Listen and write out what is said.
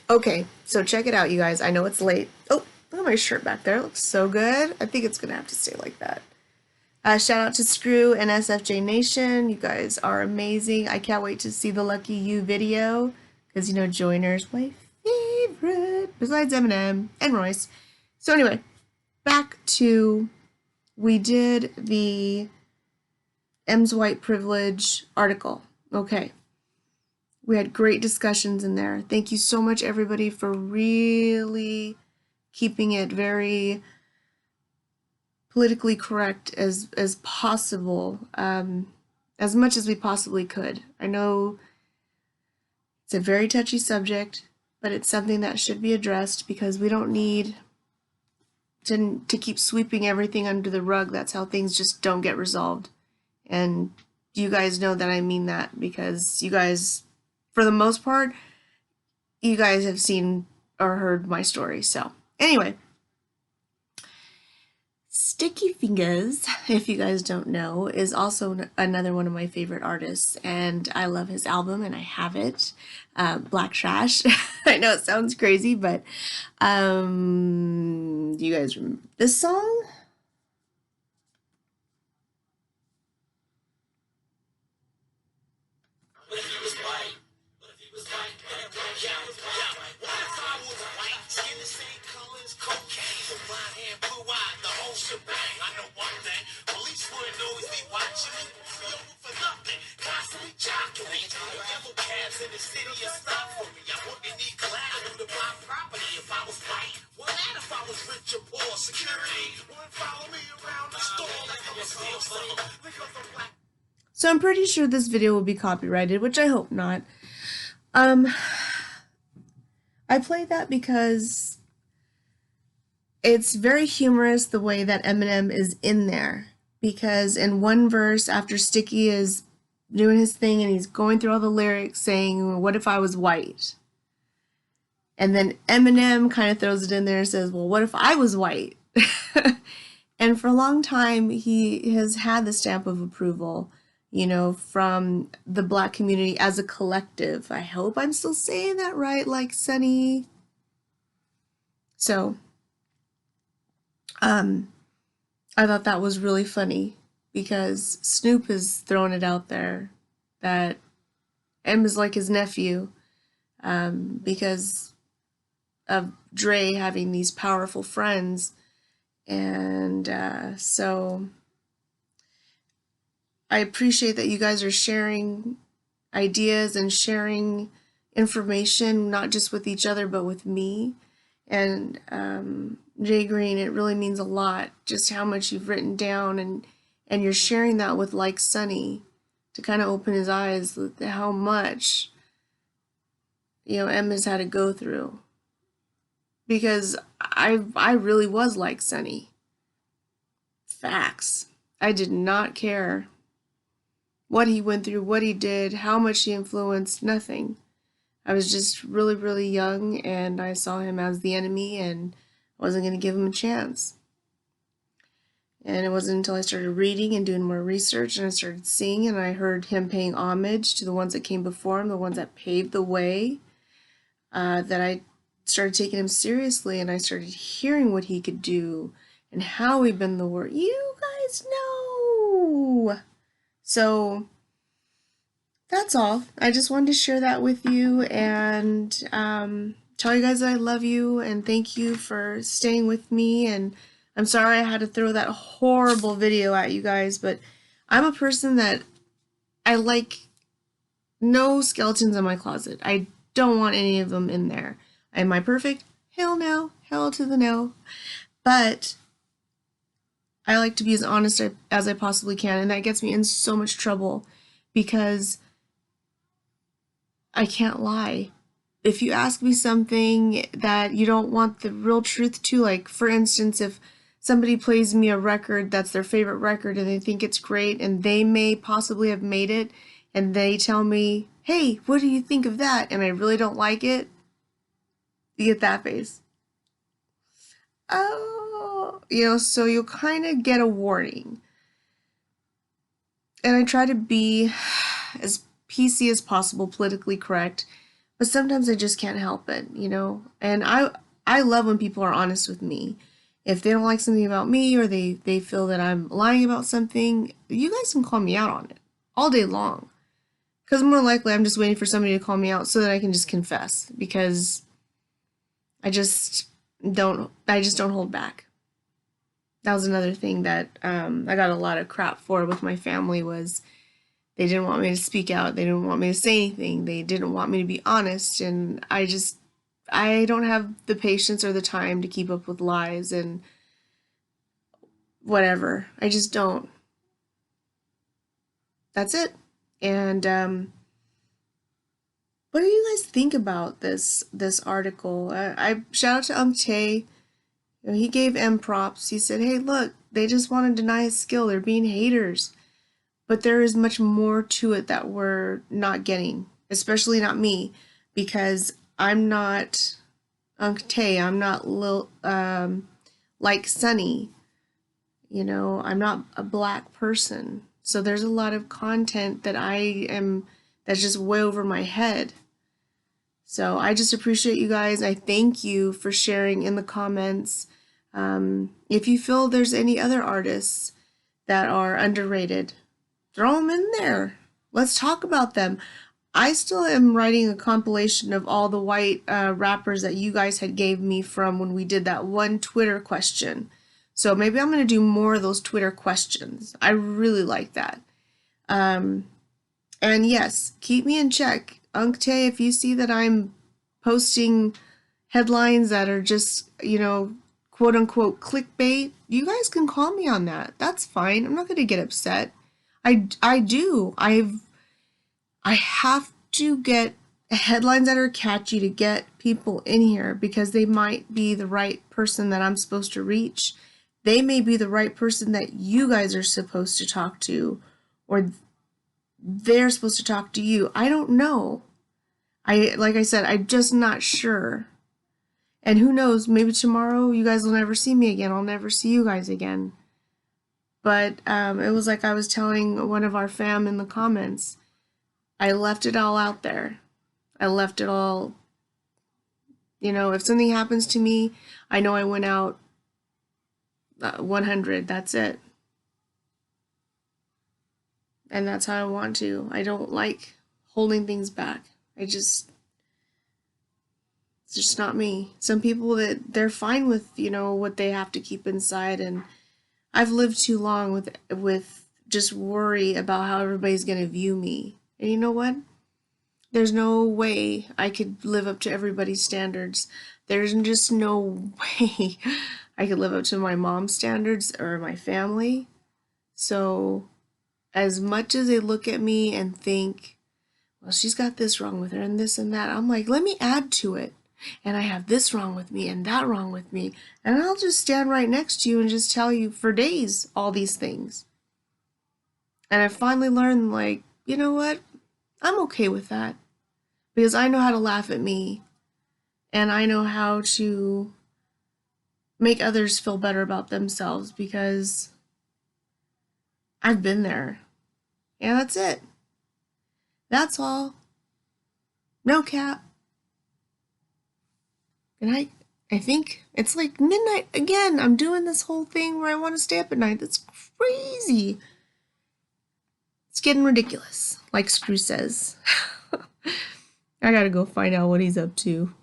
Okay, so check it out, you guys. I know it's late. Oh, look at my shirt back there. It looks so good. I think it's gonna have to stay like that. Shout out to Screw and SFJ Nation. You guys are amazing. I can't wait to see the Lucky You video because you know Joyner's my favorite besides Eminem and Royce. So anyway, back to we did the M's white privilege article. Okay. We had great discussions in there. Thank you so much, everybody, for really keeping it very politically correct as possible, as much as we possibly could. I know it's a very touchy subject, but it's something that should be addressed because we don't need to keep sweeping everything under the rug. That's how things just don't get resolved. And you guys know that I mean that because you guys, for the most part, you guys have seen or heard my story. So anyway, Sticky Fingers, if you guys don't know, is also another one of my favorite artists, and I love his album, and I have it, Black Trash. I know it sounds crazy, but do you guys remember this song? So I'm pretty sure this video will be copyrighted, which I hope not. I play that because it's very humorous the way that Eminem is in there. Because in one verse, after Sticky is doing his thing and he's going through all the lyrics saying, "What if I was white?" And then Eminem kind of throws it in there and says, "Well, what if I was white?" And for a long time, he has had the stamp of approval, you know, from the Black community as a collective. I hope I'm still saying that right, like Sunny. So, I thought that was really funny because Snoop is throwing it out there that M is like his nephew, because of Dre having these powerful friends. And so I appreciate that you guys are sharing ideas and sharing information, not just with each other, but with me. And Jay Green, it really means a lot just how much you've written down, and you're sharing that with like Sunny to kind of open his eyes with how much, you know, M has had to go through. Because I really was like Sunny. Facts. I did not care what he went through, what he did, how much he influenced, nothing. I was just really, really young, and I saw him as the enemy, and I wasn't going to give him a chance. And it wasn't until I started reading and doing more research and I started seeing and I heard him paying homage to the ones that came before him, the ones that paved the way, that I started taking him seriously and I started hearing what he could do and how he bent the word. You guys know. So that's all. I just wanted to share that with you and tell you guys that I love you and thank you for staying with me. And I'm sorry I had to throw that horrible video at you guys, but I'm a person that I like no skeletons in my closet. I don't want any of them in there. Am I perfect? Hell no. Hell to the no. But I like to be as honest as I possibly can, and that gets me in so much trouble because I can't lie. If you ask me something that you don't want the real truth to, like for instance, if somebody plays me a record that's their favorite record and they think it's great and they may possibly have made it and they tell me, "Hey, what do you think of that?" and I really don't like it, you get that face. Oh, you know, so you'll kind of get a warning. And I try to be as PC as possible, politically correct, but sometimes I just can't help it, you know? And I love when people are honest with me. If they don't like something about me or they feel that I'm lying about something, you guys can call me out on it all day long. Because more likely I'm just waiting for somebody to call me out so that I can just confess because I just I just don't hold back. That was another thing that I got a lot of crap for with my family was they didn't want me to speak out. They didn't want me to say anything. They didn't want me to be honest. And I don't have the patience or the time to keep up with lies and whatever. I just don't. That's it. And what do you guys think about this article? I shout out to Tay. You know, he gave M props. He said, "Hey, look, they just want to deny his skill. They're being haters." But there is much more to it that we're not getting, especially not me, because I'm not Tay. I'm not like Sunny. You know, I'm not a black person. So there's a lot of content that's just way over my head. So I just appreciate you guys. I thank you for sharing in the comments. If you feel there's any other artists that are underrated, throw them in there. Let's talk about them. I still am writing a compilation of all the white rappers that you guys had gave me from when we did that one Twitter question. So maybe I'm going to do more of those Twitter questions. I really like that. Um, and yes, keep me in check. Uncte, if you see that I'm posting headlines that are just, you know, quote unquote clickbait, you guys can call me on that. That's fine. I'm not going to get upset. I do. I have to get headlines that are catchy to get people in here because they might be the right person that I'm supposed to reach. They may be the right person that you guys are supposed to talk to, or they're supposed to talk to you. I don't know. Like I said, I'm just not sure. And who knows, maybe tomorrow you guys will never see me again. I'll never see you guys again. But it was like I was telling one of our fam in the comments. I left it all out there. I left it all, you know, if something happens to me, I know I went out 100. That's it. And that's how I want to. I don't like holding things back. It's just not me. Some people that they're fine with, you know, what they have to keep inside, and I've lived too long with just worry about how everybody's going to view me. And you know what? There's no way I could live up to everybody's standards. There's just no way I could live up to my mom's standards or my family. So, as much as they look at me and think, well, she's got this wrong with her and this and that, I'm like, let me add to it. And I have this wrong with me and that wrong with me. And I'll just stand right next to you and just tell you for days all these things. And I finally learned, like, you know what? I'm okay with that because I know how to laugh at me and I know how to make others feel better about themselves because I've been there. And that's it. That's all. No cap. And I think it's like midnight again. I'm doing this whole thing where I want to stay up at night. That's crazy. It's getting ridiculous, like Screw says. I gotta go find out what he's up to.